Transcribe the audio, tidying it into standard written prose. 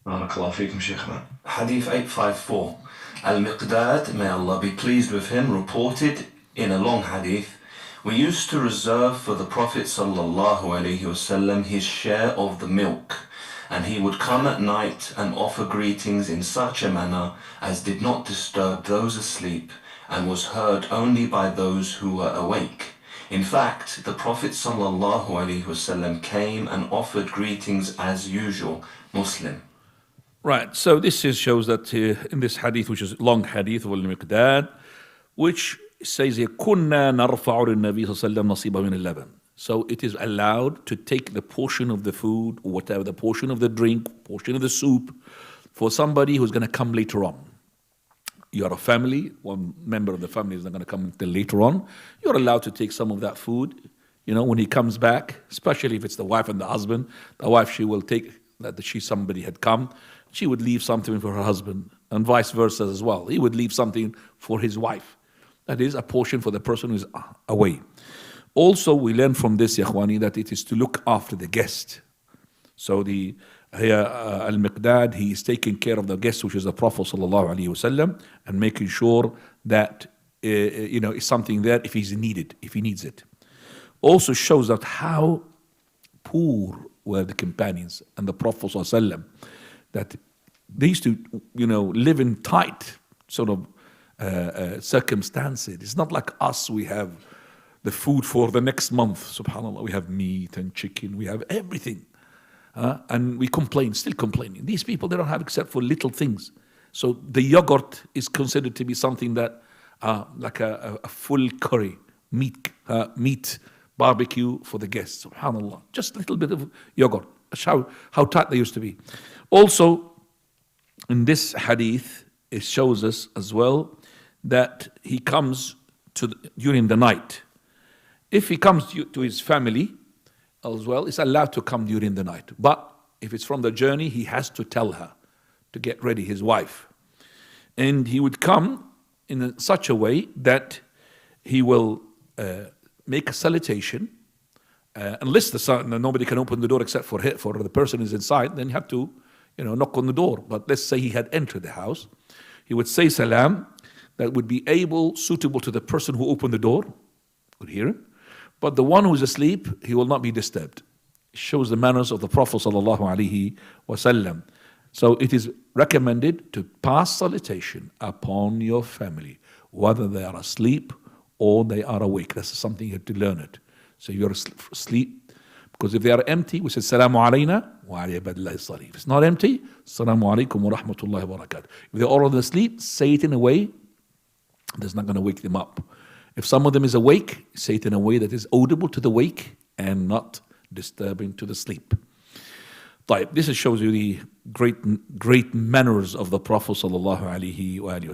Barakallahu feekum, Shaykhna. Hadith 854. Al-Miqdad, may Allah be pleased with him, reported in a long hadith, we used to reserve for the Prophet sallallahu alaihi wasallam his share of the milk, and he would come at night and offer greetings in such a manner as did not disturb those asleep and was heard only by those who were awake. In fact, the Prophet sallallahu alaihi wasallam came and offered greetings as usual. Muslim. Right, so shows that in this hadith, which is a long hadith of Al-Miqdad, which says here, كُنَّا نَرْفَعُ لِلنَّبِي صلى الله عليه وسلم نصيبه من اللبن. So it is allowed to take the portion of the food, or whatever, the portion of the drink, portion of the soup, for somebody who's going to come later on. You are a family, one member of the family is not going to come until later on. You're allowed to take some of that food. You know, when he comes back, especially if it's the wife and the husband, the wife, she will take that somebody had come. She would leave something for her husband, and vice versa as well. He would leave something for his wife. That is a portion for the person who is away. Also, we learn from this, Yakhwani, that it is to look after the guest. So Al-Miqdad, he is taking care of the guest, which is the Prophet sallallahu alaihi wasallam, and making sure that is something there if he's needed, if he needs it. Also shows that how poor were the companions and the Prophet sallallahu alaihi wasallam, that they used to, live in tight sort of circumstances. It's not like us, we have the food for the next month, subhanAllah, we have meat and chicken, we have everything. And we complain, still complaining. These people, they don't have except for little things. So the yogurt is considered to be something that, like a full curry, meat barbecue for the guests, subhanAllah. Just a little bit of yogurt. That's how tight they used to be. Also, in this hadith, it shows us as well that he comes during the night. If he comes to his family as well, it's allowed to come during the night. But if it's from the journey, he has to tell her to get ready, his wife. And he would come in such a way that he will make a salutation, unless nobody can open the door except for the person who's inside, then you have to knock on the door. But let's say he had entered the house, he would say salam, that would be suitable to the person who opened the door, could hear him. But the one who's asleep, he will not be disturbed. It shows the manners of the Prophet sallallahu alaihi wasallam. So it is recommended to pass salutation upon your family, whether they are asleep or they are awake. That's something you have to learn it. So you're asleep, because if they are empty, we say Salamu alayna wa ala ibadillahi salih. If it's not empty, Assalamu alaikum wa rahmatullahi wa barakatuh. If they're all asleep, say it in a way that's not going to wake them up. If some of them is awake, say it in a way that is audible to the wake and not disturbing to the sleep. This shows you the great manners of the Prophet sallallahu alaihi wasallam.